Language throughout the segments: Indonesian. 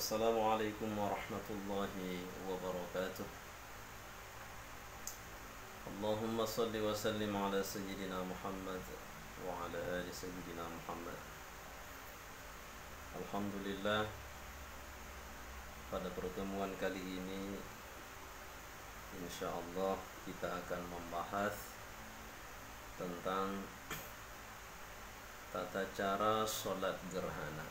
Assalamualaikum warahmatullahi wabarakatuh. Allahumma salli wa sallim ala sayyidina Muhammad wa ala ali sayyidina Muhammad. Alhamdulillah, pada pertemuan kali ini insyaallah kita akan membahas tentang tata cara sholat gerhana.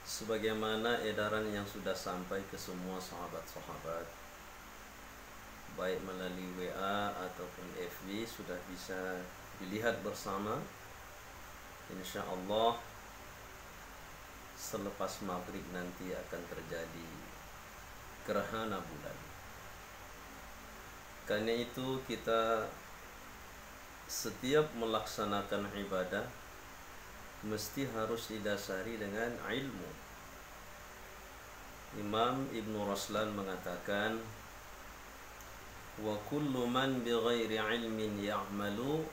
Sebagaimana edaran yang sudah sampai ke semua sahabat-sahabat, baik melalui WA ataupun FB, sudah bisa dilihat bersama. Insya Allah selepas maghrib nanti akan terjadi gerhana bulan. Karena itu kita setiap melaksanakan ibadah mesti harus didasari dengan ilmu. Imam Ibn Raslan mengatakan, wa kullu man bighairi ilmin ya'malu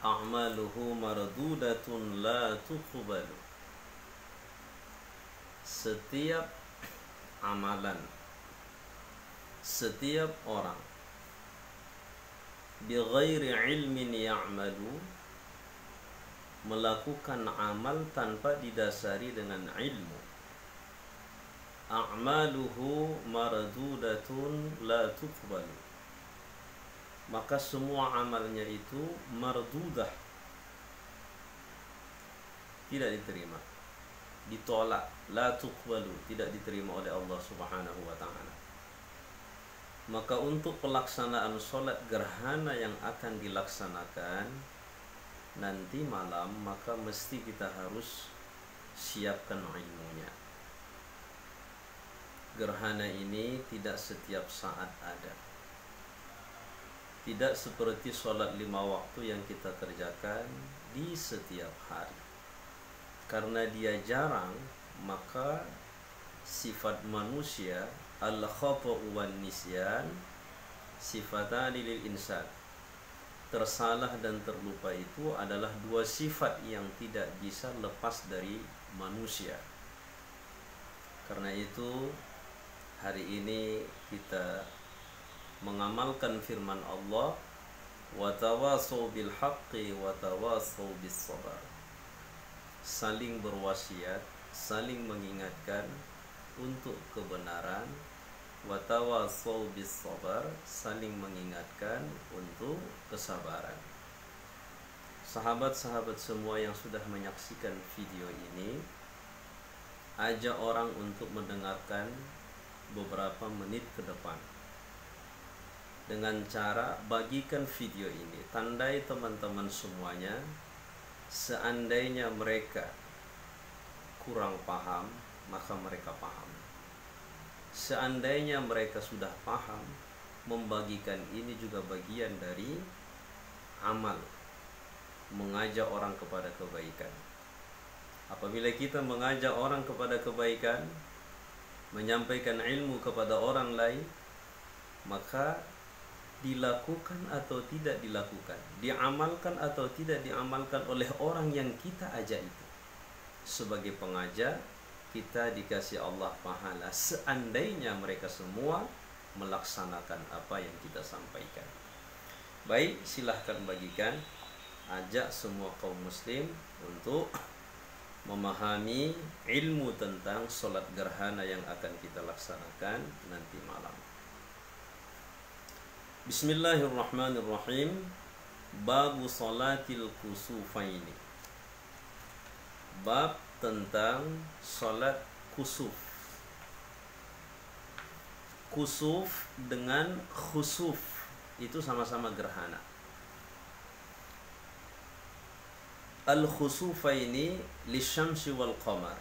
a'maluhu mardudatun la tuqbalu. Setiap amalan, setiap orang bighairi ilmin ya'malu, melakukan amal tanpa didasari dengan ilmu, a'maluhu mardudatun la tuqbalu, maka semua amalnya itu mardudah, tidak diterima, ditolak, la tuqbalu, tidak diterima oleh Allah Subhanahu wa ta'ala. Maka untuk pelaksanaan sholat gerhana yang akan dilaksanakan nanti malam, maka mesti kita harus siapkan ilmunya. Gerhana ini tidak setiap saat ada, tidak seperti sholat 5 waktu yang kita kerjakan di setiap hari. Karena dia jarang, maka sifat manusia al-khata'u wan nisyan sifatani lil insan, tersalah dan terlupa itu adalah dua sifat yang tidak bisa lepas dari manusia. Karena itu hari ini kita mengamalkan firman Allah, wa tawasau bil haqqi wa tawasau bis sabar. Saling berwasiat, saling mengingatkan untuk kebenaran, wa tawasau bis sabar, saling mengingatkan untuk kesabaran. Sahabat-sahabat semua yang sudah menyaksikan video ini, ajak orang untuk mendengarkan beberapa menit ke depan dengan cara bagikan video ini, tandai teman-teman semuanya. Seandainya mereka kurang paham, maka mereka paham. Seandainya mereka sudah paham, membagikan ini juga bagian dari amal, mengajak orang kepada kebaikan. Apabila kita mengajak orang kepada kebaikan, menyampaikan ilmu kepada orang lain, maka dilakukan atau tidak dilakukan, diamalkan atau tidak diamalkan oleh orang yang kita ajak itu, sebagai pengajak kita dikasih Allah pahala seandainya mereka semua melaksanakan apa yang kita sampaikan. Baik, silahkan bagikan, ajak semua kaum muslim untuk memahami ilmu tentang sholat gerhana yang akan kita laksanakan nanti malam. Bismillahirrahmanirrahim. Babu sholatil kusufaini. Bab tentang sholat kusuf. Kusuf dengan khusuf itu sama-sama gerhana. Al-khusufaini lisyamsi wal qamar.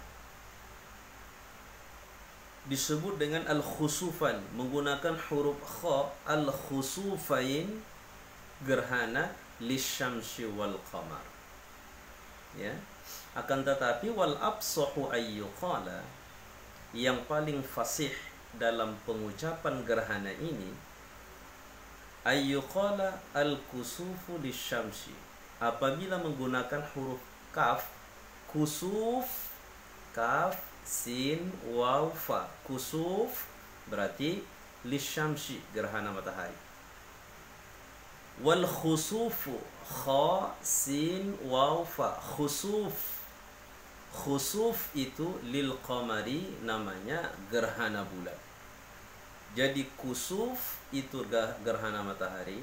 Disebut dengan al-khusufan menggunakan huruf kha, al-khusufain, gerhana lisyamsi wal qamar. Ya. Akan tetapi wal absahu ayyuqala, yang paling fasih dalam pengucapan gerhana ini, ayyuqala al-kusufu lisyamsi, apabila menggunakan huruf kaf, kusuf Kaf, sin, waw, fa. Kusuf berarti lisyamsi, gerhana matahari. Wal khusufu, kha, sin, waw, fa. Khusuf. Khusuf itu lil qamari, namanya gerhana bulan. Jadi kusuf itu gerhana matahari,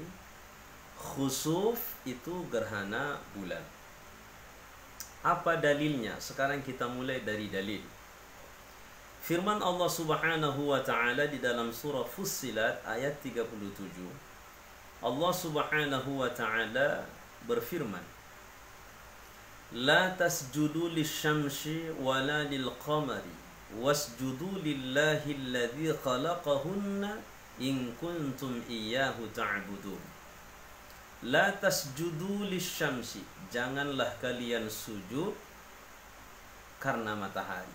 khusuf itu gerhana bulan. Apa dalilnya? Sekarang kita mulai dari dalil. Firman Allah Subhanahu wa taala di dalam surah Fussilat ayat 37. Allah Subhanahu wa taala berfirman, La tasjudu lisyamsi wala lilqamari wasjudu lillahi alladhi khalaqahunna in kuntum iyyahu ta'budun. La tasjudu lisyamsi, janganlah kalian sujud karena matahari.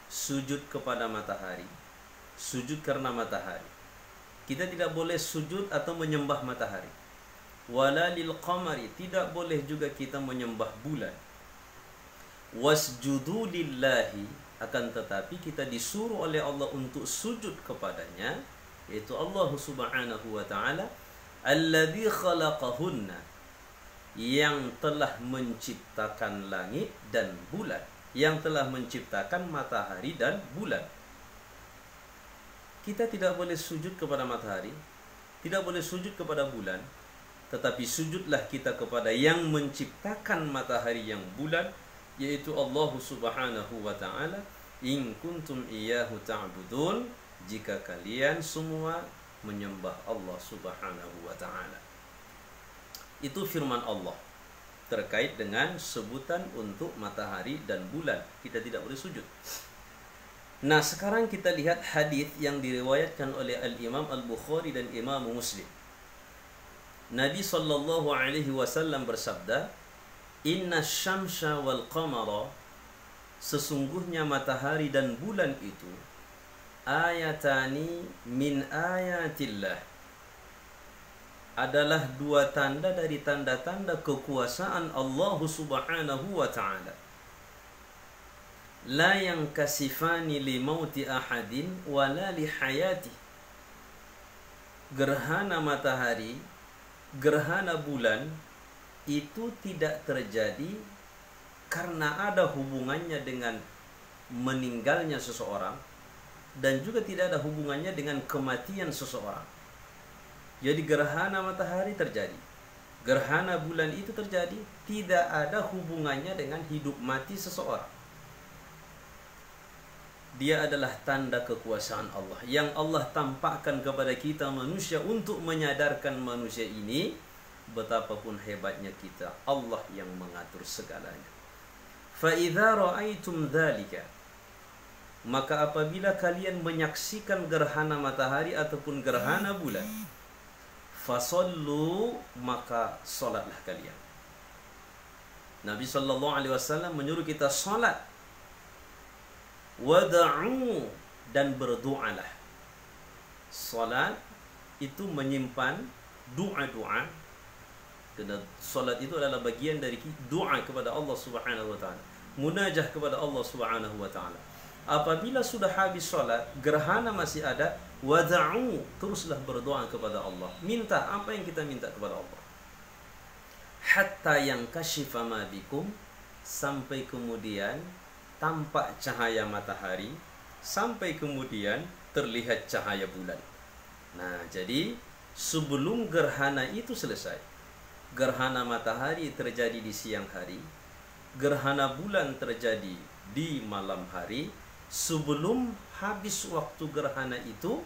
Sujud kepada matahari, sujud karena matahari. Kita tidak boleh sujud atau menyembah matahari. Wala lil qamari, tidak boleh juga kita menyembah bulan. Wasjudu lillahi, akan tetapi kita disuruh oleh Allah untuk sujud kepadanya, yaitu Allah Subhanahu wa taala, alladzi khalaqahunna, yang telah menciptakan langit dan bulan, yang telah menciptakan matahari dan bulan. Kita tidak boleh sujud kepada matahari, tidak boleh sujud kepada bulan, tetapi sujudlah kita kepada yang menciptakan matahari yang bulan, yaitu Allah Subhanahu wa taala. In kuntum iyyahu ta'budun, jika kalian semua menyembah Allah Subhanahu wa taala. Itu firman Allah terkait dengan sebutan untuk matahari dan bulan. Kita tidak boleh sujud. Nah, sekarang kita lihat hadis yang diriwayatkan oleh Al-Imam Al-Bukhari dan Imam Muslim. Nabi sallallahu alaihi wasallam bersabda, "Inna syamsa wal qamara", sesungguhnya matahari dan bulan itu, ayatani min ayatillah, adalah dua tanda dari tanda-tanda kekuasaan Allah Subhanahu wa taala. La yankasifani li mauti ahadin wala li hayati. Gerhana matahari, gerhana bulan itu tidak terjadi karena ada hubungannya dengan meninggalnya seseorang, dan juga tidak ada hubungannya dengan kematian seseorang. Jadi gerhana matahari terjadi, gerhana bulan itu terjadi, tidak ada hubungannya dengan hidup mati seseorang. Dia adalah tanda kekuasaan Allah yang Allah tampakkan kepada kita manusia untuk menyadarkan manusia ini betapapun hebatnya kita, Allah yang mengatur segalanya. Fa idza ra'aitum dzalika, maka apabila kalian menyaksikan gerhana matahari ataupun gerhana bulan, fasallu, maka salatlah kalian. Nabi sallallahu alaihi wasallam menyuruh kita salat. Wada'u, dan berdoalah. Salat itu menyimpan doa-doa. Karena salat itu adalah bagian dari doa kepada Allah Subhanahu wa taala, munajah kepada Allah Subhanahu wa taala. Apabila sudah habis salat, gerhana masih ada, wada'u, teruslah berdoa kepada Allah. Minta apa yang kita minta kepada Allah. Hatta yang kashifa ma bikum, sampai kemudian tampak cahaya matahari, sampai kemudian terlihat cahaya bulan. Nah, jadi sebelum gerhana itu selesai, gerhana matahari terjadi di siang hari, gerhana bulan terjadi di malam hari. Sebelum habis waktu gerhana itu,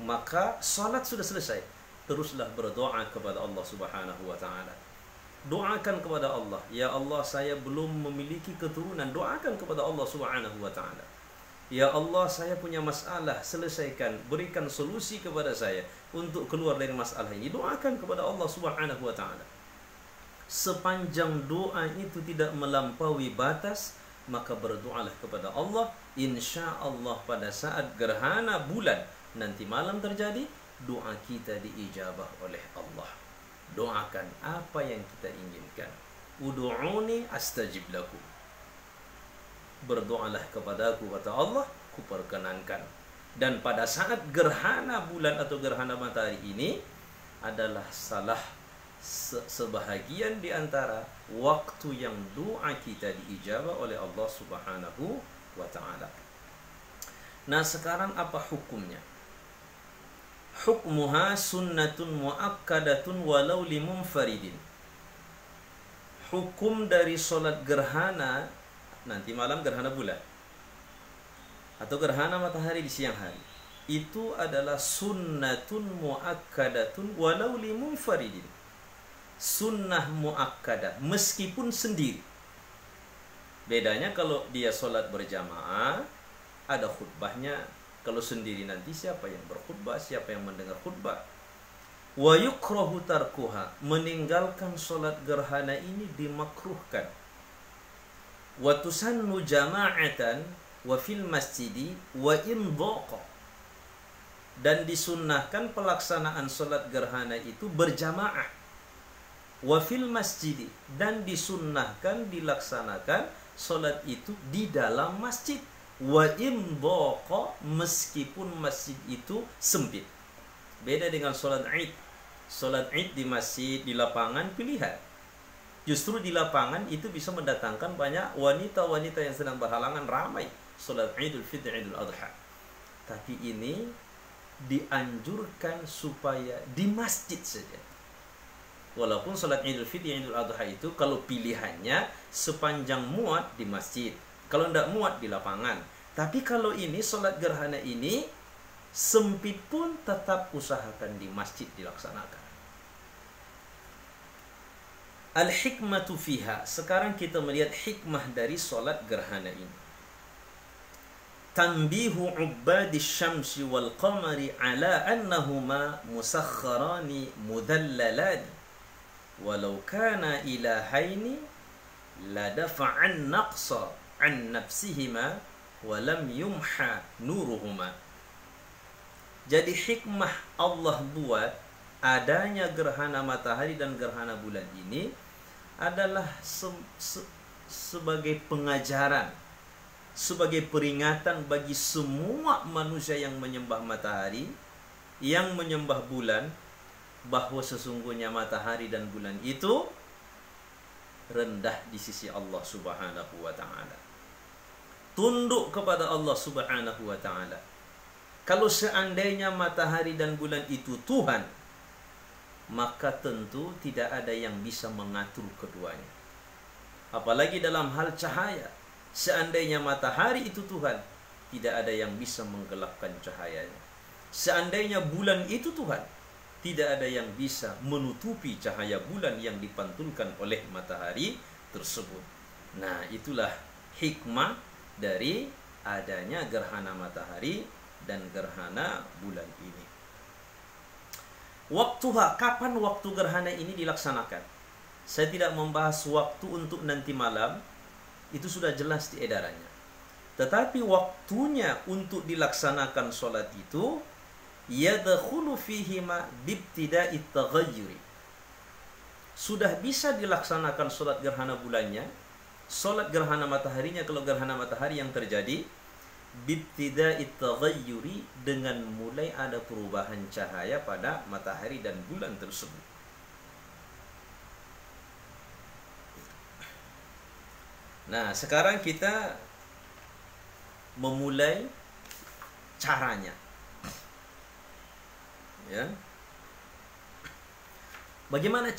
maka salat sudah selesai. Teruslah berdoa kepada Allah Subhanahu wa taala. Doakan kepada Allah, ya Allah, saya belum memiliki keturunan, doakan kepada Allah Subhanahu wa taala. Ya Allah, saya punya masalah, selesaikan, berikan solusi kepada saya untuk keluar dari masalah ini. Doakan kepada Allah Subhanahu wa taala. Sepanjang doa itu tidak melampaui batas, maka berdoalah kepada Allah. Insya Allah pada saat gerhana bulan nanti malam terjadi, doa kita diijabah oleh Allah. Doakan apa yang kita inginkan. Ud'uni astajib lakum. berdoalah kepadaku, kata Allah, kuperkenankan. Dan pada saat gerhana bulan atau gerhana matahari ini adalah salah sebahagian di antara waktu yang doa kita diijabah oleh Allah Subhanahu wa ta'ala. Nah, sekarang apa hukumnya? Hukmuha sunnatun muakkadatun walau limunfaridin. Hukum dari solat gerhana nanti malam, gerhana bulan atau gerhana matahari di siang hari, itu adalah sunnatun muakkadatun walau limunfaridin. Sunnah muakkadah meskipun sendiri. Bedanya kalau dia solat berjamaah ada khutbahnya. Kalau sendiri nanti siapa yang berkhutbah, siapa yang mendengar khutbah. Wa yukrahu tarkuha, meninggalkan solat gerhana ini dimakruhkan. Wa tusannu jama'atan wa fil masjidi wa in dhaqa, dan disunnahkan pelaksanaan solat gerhana itu berjamaah. Wa fil masjidi, dan disunnahkan dilaksanakan solat itu di dalam masjid. Wa in dhaqa, meskipun masjid itu sempit. Beda dengan solat Id. Solat Id di masjid, di lapangan pilihan. Justru di lapangan itu bisa mendatangkan banyak wanita-wanita yang sedang berhalangan, ramai solat Idul Fitri, Idul Adha. Tapi ini dianjurkan supaya di masjid saja. Walaupun solat Idul Fitri, Idul Adha itu kalau pilihannya sepanjang muat di masjid, kalau tidak muat di lapangan. Tapi kalau ini solat gerhana ini sempit pun tetap usahakan di masjid dilaksanakan. Al-hikmatu fiha. Sekarang kita melihat hikmah dari solat gerhana ini. Tanbihu ubbadis syamsi wal qamari ala annahuma musakharani mudallalani walau kana ilahaini la dafa'an naqsa an nafsihima walam yumha nuruhuma. Jadi hikmah Allah buat adanya gerhana matahari dan gerhana bulan ini adalah sebagai pengajaran, sebagai peringatan bagi semua manusia yang menyembah matahari, yang menyembah bulan, bahwa sesungguhnya matahari dan bulan itu rendah di sisi Allah Subhanahu wa ta'ala. Tunduk kepada Allah Subhanahu wa ta'ala. Kalau seandainya matahari dan bulan itu Tuhan, maka tentu tidak ada yang bisa mengatur keduanya. Apalagi dalam hal cahaya. Seandainya matahari itu Tuhan, tidak ada yang bisa menggelapkan cahayanya. Seandainya bulan itu Tuhan, tidak ada yang bisa menutupi cahaya bulan yang dipantulkan oleh matahari tersebut. Nah, itulah hikmah dari adanya gerhana matahari dan gerhana bulan ini. Waktuha, kapan waktu gerhana ini dilaksanakan? Saya tidak membahas waktu untuk nanti malam, itu sudah jelas di edarannya. Tetapi waktunya untuk dilaksanakan solat itu yadkhulu fihi ma bibtida'i taghayyuri. Sudah bisa dilaksanakan solat gerhana bulannya, solat gerhana mataharinya kalau gerhana matahari yang terjadi bibtida'i taghayyuri, dengan mulai ada perubahan cahaya pada matahari dan bulan tersebut. Nah, sekarang kita memulai caranya. Ya. Bagaimana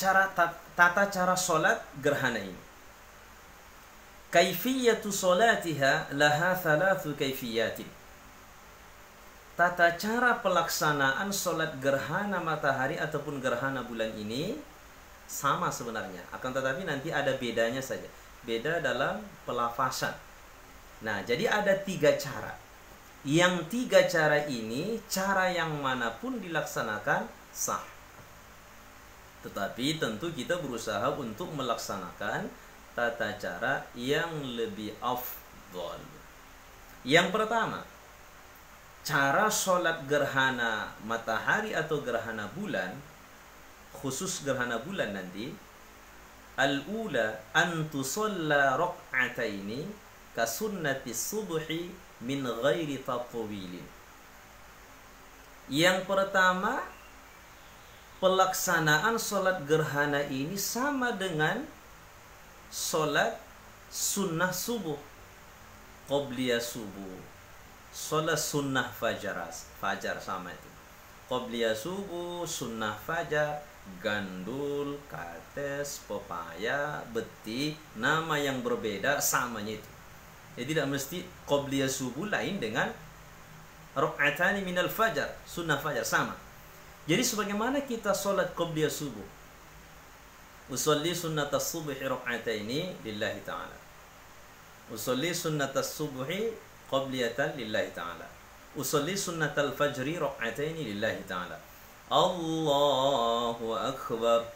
tata cara solat gerhana ini? Kaifiyatu solatiha laha thalathu kaifiyatin. Tata cara pelaksanaan solat gerhana matahari ataupun gerhana bulan ini sama sebenarnya, akan tetapi nanti ada bedanya saja. Beda dalam pelafasan. Nah, jadi ada 3 cara. Yang 3 cara ini, cara yang manapun dilaksanakan sah. Tetapi tentu kita berusaha untuk melaksanakan tata cara yang lebih afdal. Yang pertama, cara sholat gerhana matahari atau gerhana bulan, khusus gerhana bulan nanti, al-ula an tusalla rak'ataini kasunnati subhi min ghairi tatwilin. Yang pertama, pelaksanaan sholat gerhana ini sama dengan sholat sunnah subuh, qobliyah subuh, sholat sunnah fajar sama itu. Qobliyah subuh, sunnah fajar, gandul, kates, pepaya, beti, nama yang berbeda samanya itu. Jadi tidak mesti qobliyah subuh lain dengan rakaatani minal fajar, sunnah fajar sama. Jadi sebagaimana kita sholat qobliyah subuh, usolli sunnatas subhi rakaataini lillahi ta'ala, usolli sunnatas subhi qobliyatan lillahi ta'ala, usolli sunnatal fajri rakaataini lillahi ta'ala, Allahu akbar.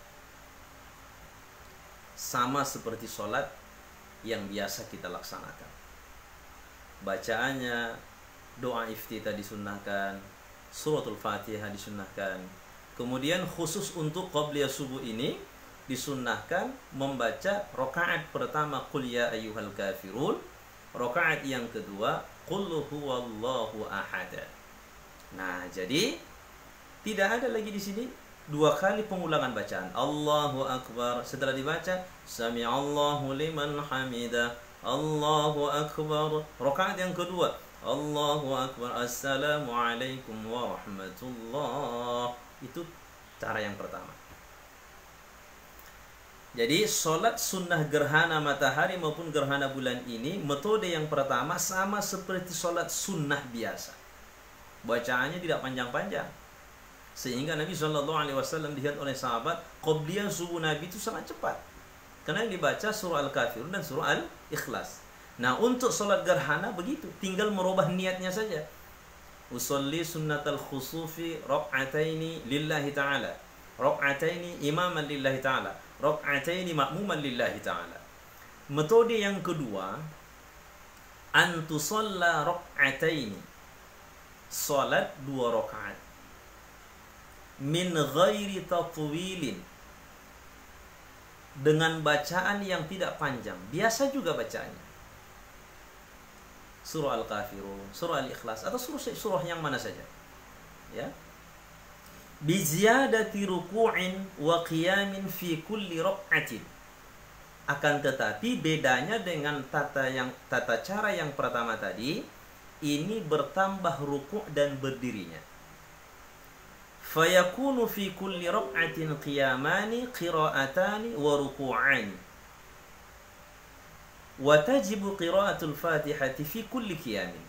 Sama seperti sholat yang biasa kita laksanakan. Bacaannya, doa iftitah disunnahkan, suratul Fatihah disunnahkan. Kemudian khusus untuk qobliyah subuh ini disunnahkan membaca rakaat pertama qul ya ayyuhal kafirun, rakaat yang kedua qul huwallahu ahad. Nah, jadi tidak ada lagi di sini dua kali pengulangan bacaan. Allahu akbar setelah dibaca sami'allahu liman hamidah, Allahu akbar. Rakaat yang kedua Allahu akbar, assalamualaikum warahmatullah. Itu cara yang pertama. Jadi sholat sunnah gerhana matahari maupun gerhana bulan ini, metode yang pertama sama seperti sholat sunnah biasa. Bacaannya tidak panjang-panjang, sehingga Nabi SAW dilihat oleh sahabat, qobliyah subuh Nabi itu sangat cepat, karena yang dibaca surah Al-Kafirun dan surah Al-Ikhlas. Nah, untuk sholat gerhana begitu, tinggal merubah niatnya saja. Usolli sunnatal khusufi rakaataini lillahi ta'ala, rakaataini imaman lillahi ta'ala, rakaataini ma'muman lillahi ta'ala. Metode yang kedua, antusalla rakaataini, salat 2 rakaat, min ghairi tatwilin, dengan bacaan yang tidak panjang, biasa juga bacaannya. Surah Al-Kafirun, surah Al-Ikhlas, atau surah yang mana saja. Ya. Bi ziyadati ruku'in wa qiyamin fi kulli rak'atin. Akan tetapi bedanya dengan tata cara yang pertama tadi, ini bertambah ruku' dan berdirinya. Fayakunu fi kulli rak'atin qiyamani qira'atani wa ruku'ani. Watajibu qiraatul Fatihati fi kulli qiyamin.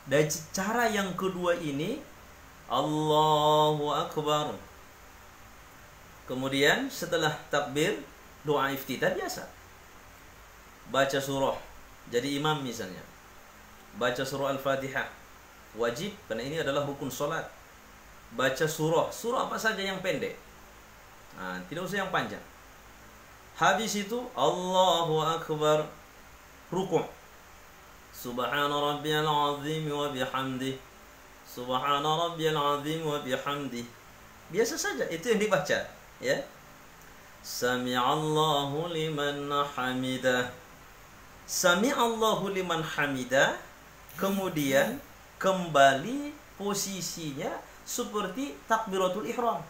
Dan cara yang kedua ini Allahu akbar. Kemudian setelah takbir doa iftitah biasa. Baca surah. Jadi imam misalnya baca surah Al-Fatihah wajib, karena ini adalah rukun salat. Baca surah apa saja yang pendek. Nah, tidak usah yang panjang. Habis itu Allahu akbar, ruku'. Subhana rabbiyal azim wa bihamdih. Subhana rabbiyal azim wa bihamdih. Biasa saja itu yang dibaca, ya. Sami'allahu liman hamidah. Sami'allahu liman hamidah. Kemudian kembali posisinya seperti takbiratul ihram.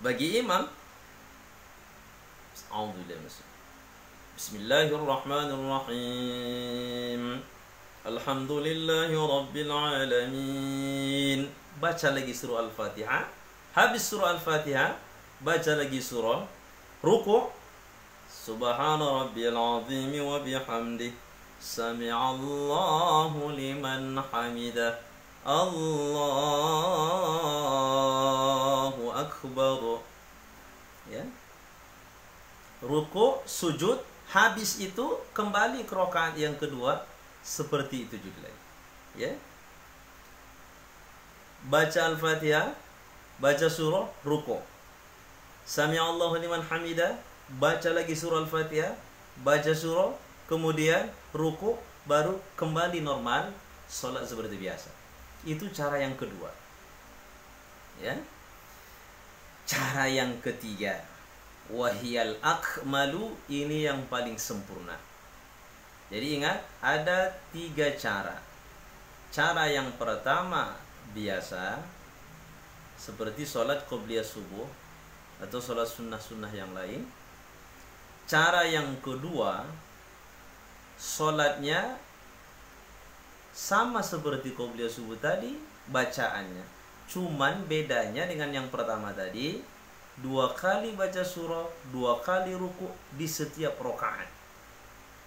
Bagi imam, Bismillahirrahmanirrahim. Alhamdulillahi rabbil alamin. Baca lagi surah Al-Fatihah. Habis surah Al-Fatihah, baca lagi surah. Ruku'. Subhana rabbiyal azim wa bihamdih. Sami'allahu liman hamidah. Allahu akbar. Ya. Ruku', sujud, habis itu kembali ke rakaat yang kedua seperti itu juga lagi. Ya. Baca Al-Fatihah, baca surah, ruku'. Sami'allahu liman hamidah, baca lagi surah Al-Fatihah, baca surah, kemudian ruku', baru kembali normal, salat seperti biasa. Itu cara yang kedua. Ya. Cara yang ketiga, wahiyal akmalu, ini yang paling sempurna. Jadi ingat, ada 3 cara. Cara yang pertama biasa, seperti sholat qobliyah subuh atau sholat sunnah-sunnah yang lain. Cara yang kedua, sholatnya sama seperti qobliyah subuh tadi, bacaannya. Cuman bedanya dengan yang pertama tadi, 2 kali baca surah, 2 kali ruku di setiap rakaat.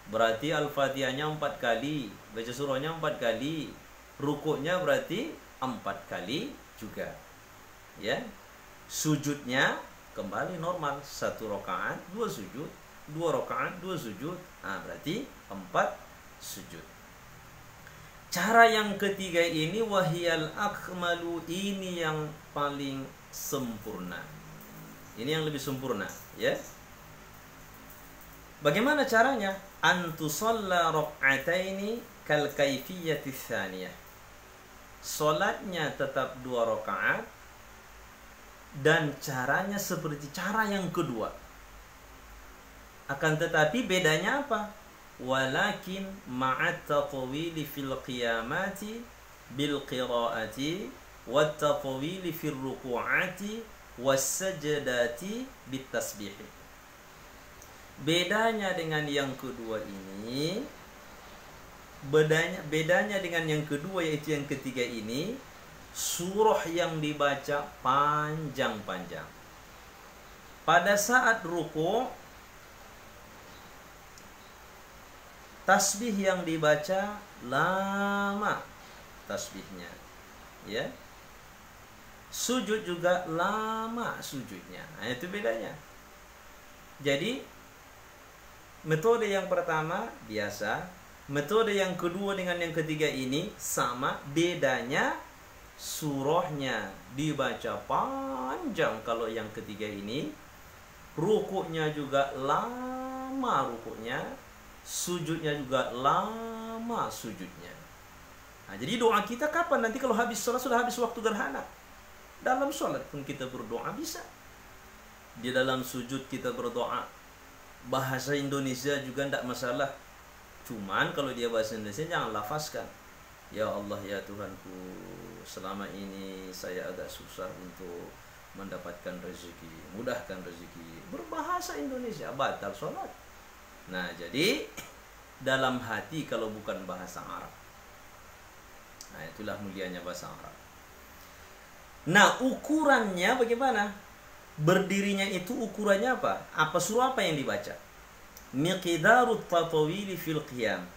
Berarti Al-Fatihahnya 4 kali, baca surahnya 4 kali, rukuknya berarti 4 kali juga. Ya. Sujudnya kembali normal, 1 rakaat 2 sujud, 2 rakaat 2 sujud. Berarti 4 sujud. Cara yang ketiga ini wahiyal akmalu, ini yang paling sempurna. Ini yang lebih sempurna, ya. Bagaimana caranya? Antusalla rak'ataini kal kaifiyati tsaniyah. Salatnya tetap 2 rakaat dan caranya seperti cara yang kedua. Akan tetapi bedanya apa? Walakin ma'at tatwili fil qiyamati bil qiraati wat tatwili fil ruku'ati was sajdati bit tasbih. Bedanya dengan yang kedua ini, bedanya dengan yang kedua yaitu yang ketiga ini, surah yang dibaca panjang-panjang. Pada saat ruku, tasbih yang dibaca lama tasbihnya, ya. Sujud juga lama sujudnya. Nah, itu bedanya. Jadi metode yang pertama biasa, metode yang kedua dengan yang ketiga ini sama, bedanya surahnya dibaca panjang kalau yang ketiga ini, rukuknya juga lama rukuknya, sujudnya juga lama sujudnya. Nah, jadi doa kita kapan? Nanti kalau habis sholat, sudah habis waktu gerhana. Dalam sholat pun kita berdoa bisa. Di dalam sujud kita berdoa. Bahasa Indonesia juga tidak masalah. Cuman kalau dia bahasa Indonesia jangan lafazkan. Ya Allah ya Tuhanku, selama ini saya agak susah untuk mendapatkan rezeki, mudahkan rezeki. Berbahasa Indonesia, batal sholat. Nah, jadi dalam hati kalau bukan bahasa Arab. Nah, itulah mulianya bahasa Arab. Nah, ukurannya bagaimana? Berdirinya itu ukurannya apa? Apa surah apa yang dibaca? Miqdarut tatawili fil qiyam.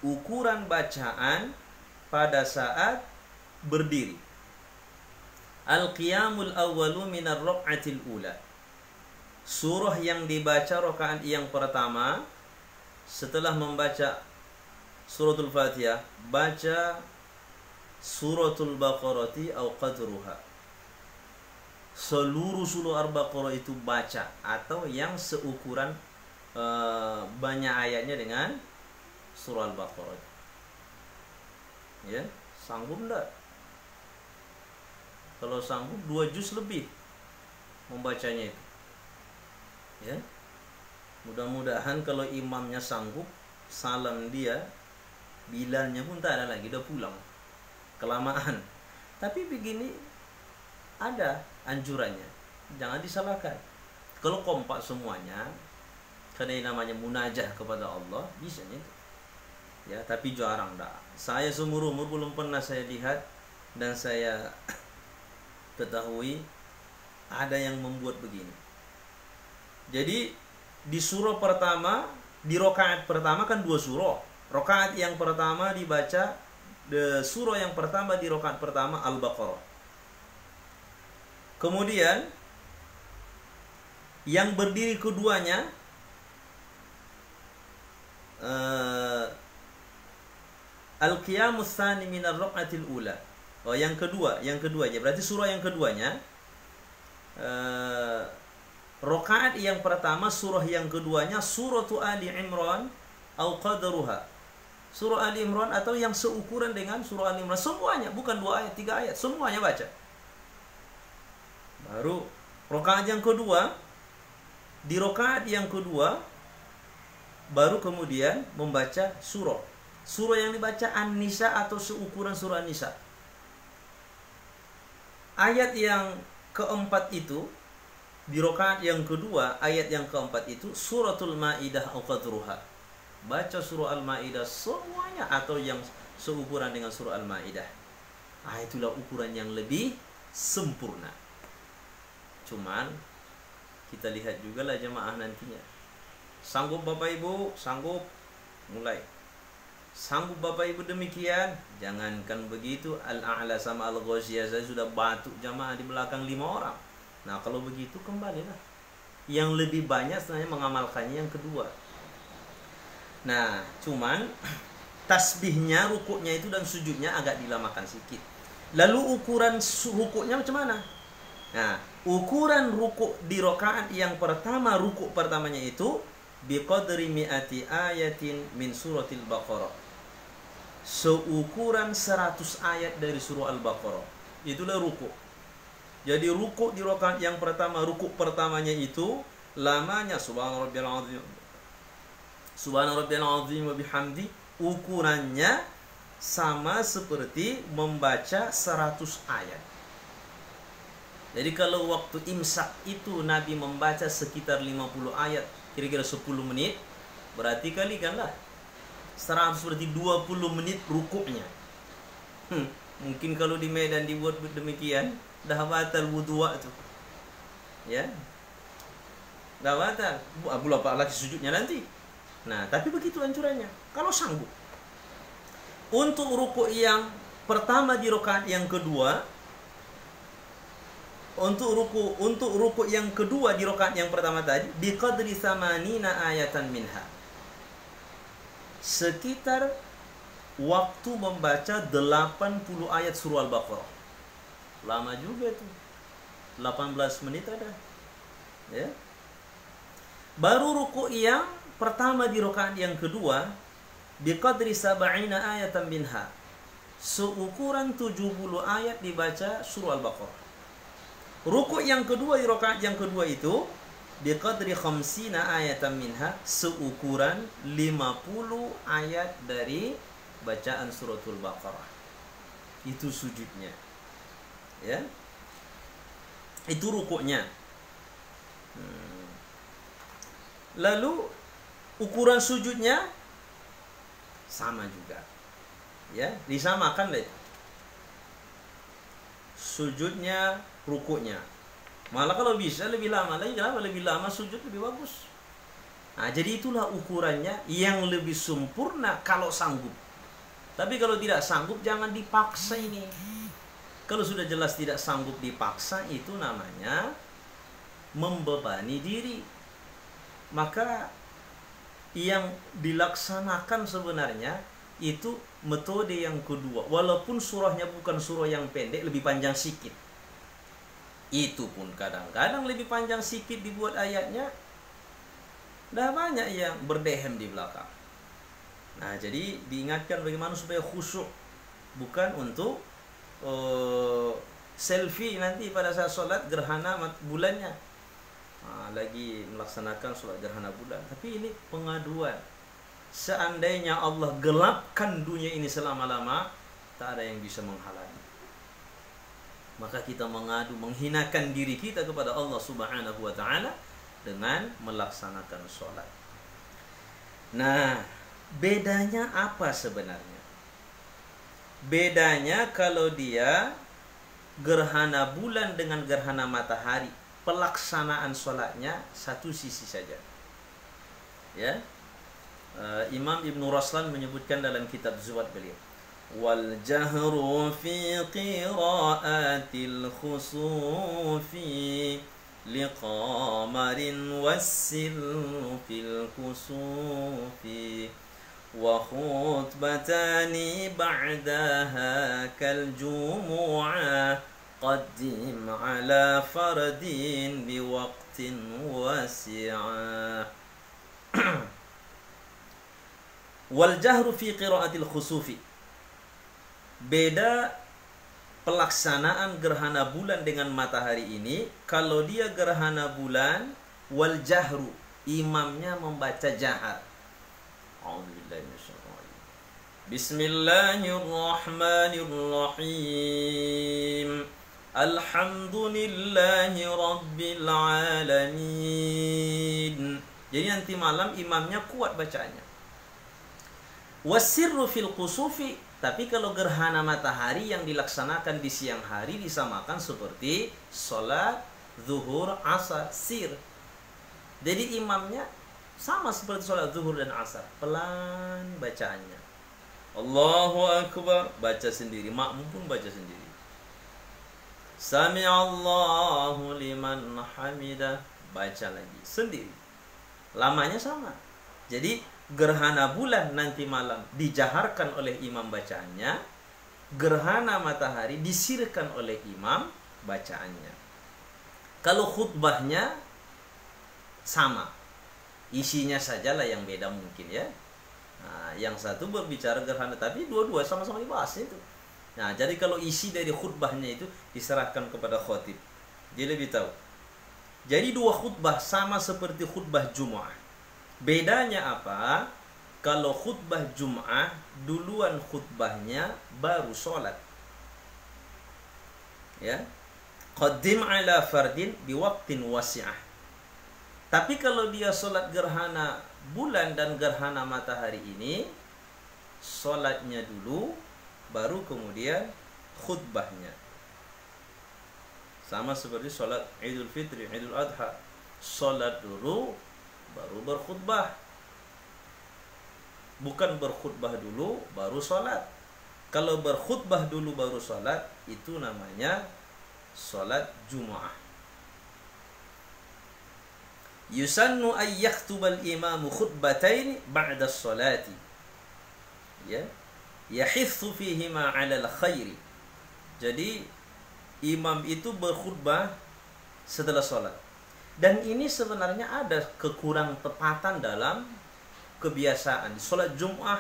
Ukuran bacaan pada saat berdiri. Al-qiyamul awwalu minar rak'atil ula. Surah yang dibaca rakaat yang pertama setelah membaca suratul Fatihah, baca suratul Baqarati au qadruha. Seluruh surah Al-Baqarah itu baca, atau yang seukuran banyak ayatnya dengan surah Al-Baqarah. Ya, sanggup enggak? Kalau sanggup 2 juz lebih membacanya itu. Ya. Mudah-mudahan kalau imamnya sanggup, salam dia, bilalnya pun tak ada lagi, udah pulang. Kelamaan. Tapi begini ada anjurannya, jangan disalahkan. Kalau kompak semuanya, karena ini namanya munajah kepada Allah, bisa itu. Ya, tapi jarang dah. Saya seumur umur belum pernah saya lihat dan saya ketahui ada yang membuat begini. Jadi di surah pertama, di rakaat pertama kan 2 surah. Rakaat yang pertama dibaca surah yang pertama di rakaat pertama Al-Baqarah. Kemudian yang berdiri keduanya Al-Qiyamus Tsani minar rak'atil ula. Oh, yang kedua aja. Berarti surah yang keduanya rakaat yang pertama, surah yang keduanya suratu Ali Imran au qadruha. Surah Ali Imran atau yang seukuran dengan surah Ali Imran, semuanya, bukan 2 ayat, 3 ayat, semuanya baca. Baru rakaat yang kedua Di rakaat yang kedua baru kemudian membaca surah. Surah yang dibaca An-Nisa atau seukuran surah An-Nisa. Ayat yang keempat itu, di rakaat yang kedua, ayat yang keempat itu suratul Maidah au qadruha. Baca surah Al-Maidah semuanya atau yang seukuran dengan surah Al-Maidah. Itulah ukuran yang lebih sempurna. Cuman kita lihat juga lah jemaah nantinya. Sanggup Bapak Ibu? Sanggup? Mulai. Sanggup Bapak Ibu demikian? Jangankan begitu, Al-A'la sama Al-Ghasyiyah saya sudah batuk jamaah di belakang 5 orang. Nah kalau begitu kembalilah. Yang lebih banyak sebenarnya mengamalkannya yang kedua. Nah cuman tasbihnya, rukuknya itu dan sujudnya agak dilamakan sedikit. Lalu ukuran rukuknya macam mana? Nah ukuran rukuk di rakaat yang pertama, rukuk pertamanya itu biqadri mi'ati ayatin min suratil Baqarah, seukuran 100 ayat dari surah Al-Baqarah. Itulah rukuk. Jadi rukuk di rakaat yang pertama, rukuk pertamanya itu lamanya subhana rabbiyal azim, subhana rabbiyal azim wa bihamdi, ukurannya sama seperti membaca 100 ayat. Jadi kalau waktu imsak itu Nabi membaca sekitar 50 ayat, kira-kira 10 menit, berarti kalikanlah 100 berarti 20 menit rukuknya. Mungkin kalau di Medan dibuat demikian, dah batal wudu tu. Ya. Dah batal. Belum apa lagi sujudnya nanti. Nah, tapi begitu ancurannya. Kalau sanggup. Untuk rukuk yang pertama di rakaat yang kedua, untuk rukuk yang kedua di rakaat yang pertama tadi biqadri samanina ayatan minha, sekitar waktu membaca 80 ayat surah Al-Baqarah. Lama juga itu, 18 menit ada ya. Baru rukuk yang pertama di rakaat yang kedua biqadri sab'ina ayatan minha, seukuran 70 ayat dibaca surah Al-Baqarah. Rukuk yang kedua di rakaat yang kedua itu biqadri khamsina ayatan minha, seukuran 50 ayat dari bacaan suratul Baqarah. Itu sujudnya. Ya. Itu rukuknya. Lalu ukuran sujudnya sama juga. Ya, disamakan lah. Sujudnya, rukuknya. Malah kalau bisa lebih lama lagi, kenapa lebih lama sujud lebih bagus. Nah, jadi itulah ukurannya yang lebih sempurna kalau sanggup. Tapi kalau tidak sanggup jangan dipaksa ini. Kalau sudah jelas tidak sanggup dipaksa, itu namanya membebani diri. Maka yang dilaksanakan sebenarnya itu metode yang kedua. Walaupun surahnya bukan surah yang pendek, lebih panjang sikit. Itu pun kadang-kadang lebih panjang sikit dibuat ayatnya. Dah banyak yang berdehem di belakang. Nah, jadi diingatkan bagaimana supaya khusyuk. Bukan untuk selfie nanti pada saat sholat gerhana bulannya. Lagi melaksanakan sholat gerhana bulan. Tapi ini pengaduan. Seandainya Allah gelapkan dunia ini selama-lama, tak ada yang bisa menghalangi. Maka kita mengadu, menghinakan diri kita kepada Allah Subhanahu wa ta'ala dengan melaksanakan sholat. Nah, bedanya apa sebenarnya? Bedanya kalau dia gerhana bulan dengan gerhana matahari, pelaksanaan sholatnya satu sisi saja. Ya, Imam Ibn Raslan menyebutkan dalam kitab Zuhad beliau, wal jahru fi qiraatil khusufi liqamarin wassirru fil kusufi wa khutbatani ba'daha kal jumu'ah qaddim ala fardin biwaqtin wasi'ah. Wal jahru fi qiraatil khusufi, beda pelaksanaan gerhana bulan dengan matahari ini. Kalau dia gerhana bulan wal jahru, imamnya membaca jahar. Bismillahirrahmanirrahim. Alhamdulillahi rabbil alamin. Jadi nanti malam imamnya kuat bacaannya. Wasirru fil kusufi, tapi kalau gerhana matahari yang dilaksanakan di siang hari disamakan seperti sholat zuhur, asar, sir. Jadi imamnya sama seperti sholat zuhur dan asar, pelan bacaannya. Allahu Akbar, baca sendiri, makmum pun baca sendiri. Sami'allahu liman hamidah, baca lagi sendiri. Lamanya sama. Jadi gerhana bulan nanti malam dijaharkan oleh imam bacaannya, gerhana matahari disirkan oleh imam bacaannya. Kalau khutbahnya sama, isinya sajalah yang beda mungkin ya. Nah, yang satu berbicara gerhana, tapi dua-dua sama-sama dibahas itu. Nah, jadi kalau isi dari khutbahnya itu diserahkan kepada khotib, dia lebih tahu. Jadi dua khutbah sama seperti khutbah Jum'ah. Bedanya apa? Kalau khutbah Jum'ah duluan khutbahnya baru sholat. Ya. Qaddim ala fardin biwaqtin wasi'ah. Tapi kalau dia sholat gerhana bulan dan gerhana matahari ini, sholatnya dulu baru kemudian khutbahnya. Sama seperti sholat Idul Fitri, Idul Adha, sholat dulu baru berkhutbah. Bukan berkhutbah dulu baru sholat. Kalau berkhutbah dulu baru sholat, itu namanya sholat Jumu'ah. Yusannu ay yaktubal imamu khutbatain ba'da sholati, ya, yahithu fihima 'alal khairi. Jadi imam itu berkhutbah setelah sholat. Dan ini sebenarnya ada kekurang tepatan dalam kebiasaan. Sholat Jum'ah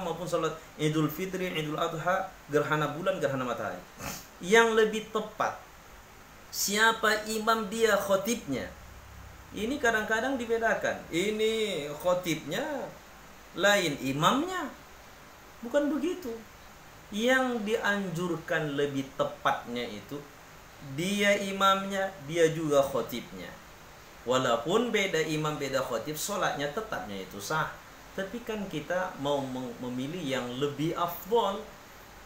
maupun sholat Idul Fitri, Idul Adha, gerhana bulan, gerhana matahari. Yang lebih tepat, siapa imam dia khotibnya. Ini kadang-kadang dibedakan. Ini khotibnya, lain imamnya. Bukan begitu. Yang dianjurkan lebih tepatnya itu, dia imamnya, dia juga khotibnya. Walaupun beda imam, beda khotib, sholatnya tetapnya itu sah. Tapi kan kita mau memilih yang lebih afdol.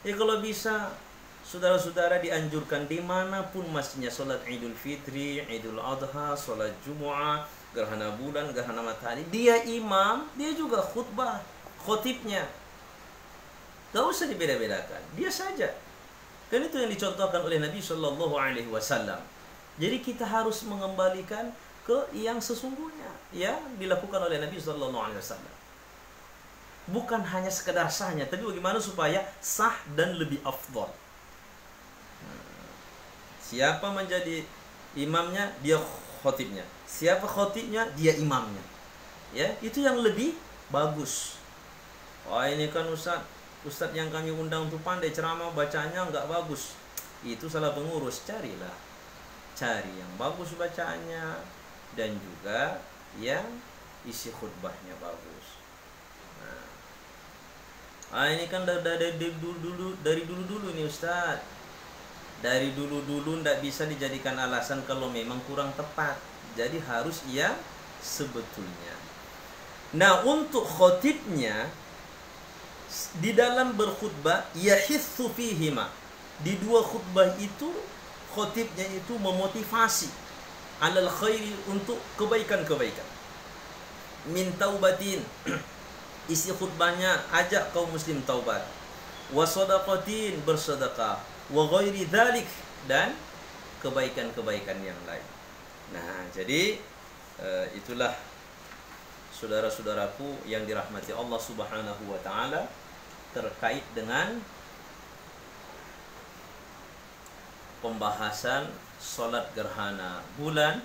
Ya kalau bisa, saudara-saudara dianjurkan dimanapun masjidnya, sholat Idul Fitri, Idul Adha, sholat Jumu'ah, gerhana bulan, gerhana matahari, dia imam, dia juga khutbah, khotibnya. Gak usah dibeda-bedakan, dia saja. Kan itu yang dicontohkan oleh Nabi Shallallahu Alaihi Wasallam. Jadi kita harus mengembalikan ke yang sesungguhnya yang dilakukan oleh Nabi Shallallahu Alaihi Wasallam. Bukan hanya sekedar sahnya, tapi bagaimana supaya sah dan lebih afdal. Siapa menjadi imamnya, dia khotibnya. Siapa khotibnya, dia imamnya. Ya, itu yang lebih bagus. Wah, ini kan Ustadz yang kami undang tuh pandai ceramah, bacanya nggak bagus. Itu salah pengurus. Cari yang bagus bacaannya, dan juga yang isi khutbahnya bagus. Nah, ini kan dari dulu nih Ustadz. Dari dulu tidak bisa dijadikan alasan kalau memang kurang tepat. Jadi harus yang sebetulnya. Nah, untuk khotibnya, di dalam berkhutbah, yahithu fihima, di dua khutbah itu khotibnya itu memotivasi alal khairi, untuk kebaikan-kebaikan. Min taubatin, isi khutbahnya ajak kaum muslim taubat. Wa sadaqatin, bersedekah. Wa ghairi dzalik, dan kebaikan-kebaikan yang lain. Nah, jadi itulah saudara-saudaraku yang dirahmati Allah Subhanahu wa taala terkait dengan pembahasan salat gerhana bulan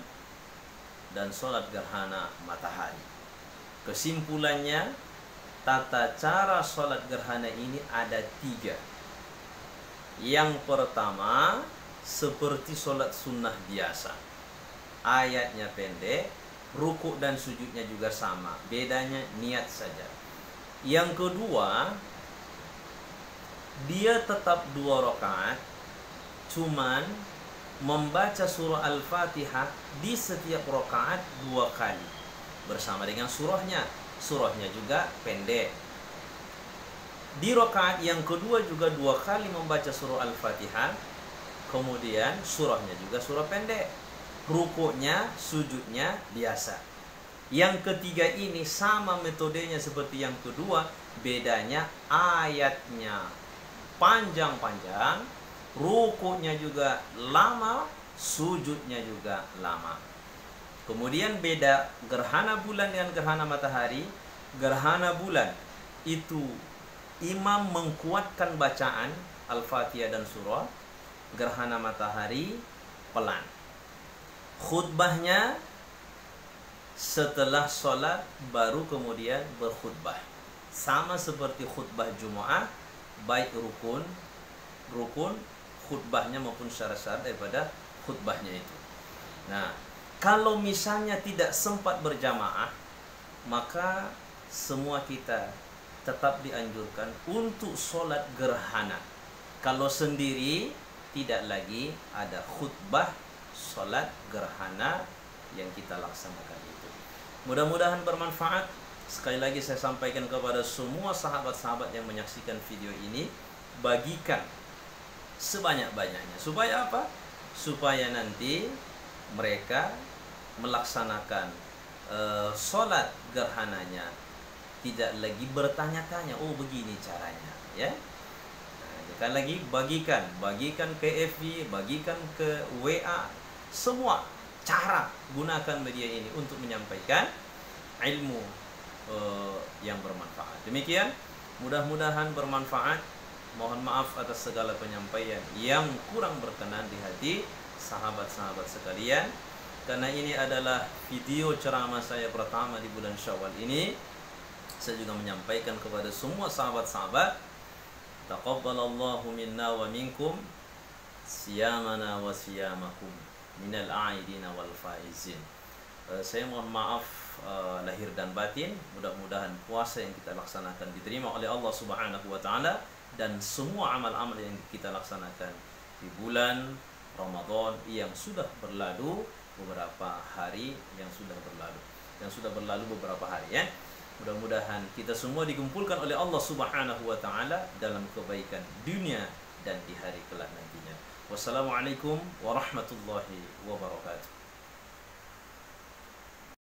dan salat gerhana matahari. Kesimpulannya, tata cara salat gerhana ini ada 3. Yang pertama, seperti sholat sunnah biasa. ayatnya pendek, ruku dan sujudnya juga sama, bedanya niat saja. Yang kedua, dia tetap 2 rakaat, cuman membaca surah Al-Fatihah di setiap rakaat 2 kali bersama dengan surahnya. Surahnya juga pendek. Di rakaat yang kedua juga 2 kali membaca surah Al-Fatihah, kemudian surahnya juga surah pendek. Rukuknya, sujudnya biasa. Yang ketiga ini sama metodenya seperti yang kedua, bedanya ayatnya panjang-panjang, rukuknya juga lama, sujudnya juga lama. Kemudian beda gerhana bulan dengan gerhana matahari. Gerhana bulan itu imam menguatkan bacaan Al-Fatihah dan surah. Gerhana matahari pelan. Khutbahnya setelah sholat baru kemudian berkhutbah. Sama seperti khutbah Jumat, baik rukun khutbahnya maupun syarat-syarat daripada khutbahnya itu. Nah, kalau misalnya tidak sempat berjamaah, maka semua kita tetap dianjurkan untuk sholat gerhana. Kalau sendiri, tidak lagi ada khutbah sholat gerhana yang kita laksanakan itu. Mudah-mudahan bermanfaat. Sekali lagi saya sampaikan kepada semua sahabat-sahabat yang menyaksikan video ini, bagikan sebanyak-banyaknya. Supaya apa? Supaya nanti mereka melaksanakan sholat gerhananya tidak lagi bertanya-tanya, oh begini caranya, ya. Sekali lagi, bagikan ke FB, bagikan ke WA, semua cara gunakan media ini untuk menyampaikan ilmu yang bermanfaat. Demikian, mudah-mudahan bermanfaat. Mohon maaf atas segala penyampaian yang kurang berkenan di hati sahabat-sahabat sekalian, karena ini adalah video ceramah saya pertama di bulan Syawal ini. Saya juga menyampaikan kepada semua sahabat-sahabat, taqabbalallahu minna wa minkum siyamana wa siyamakum minal a'idina wal faizin. Saya mohon maaf lahir dan batin. Mudah-mudahan puasa yang kita laksanakan diterima oleh Allah Subhanahu wa taala, dan semua amal-amal yang kita laksanakan di bulan Ramadan yang sudah berlalu beberapa hari, yang sudah berlalu beberapa hari, ya. Mudah-mudahan kita semua dikumpulkan oleh Allah Subhanahu wa taala dalam kebaikan dunia dan di hari kelak nantinya. Wassalamualaikum warahmatullahi wabarakatuh.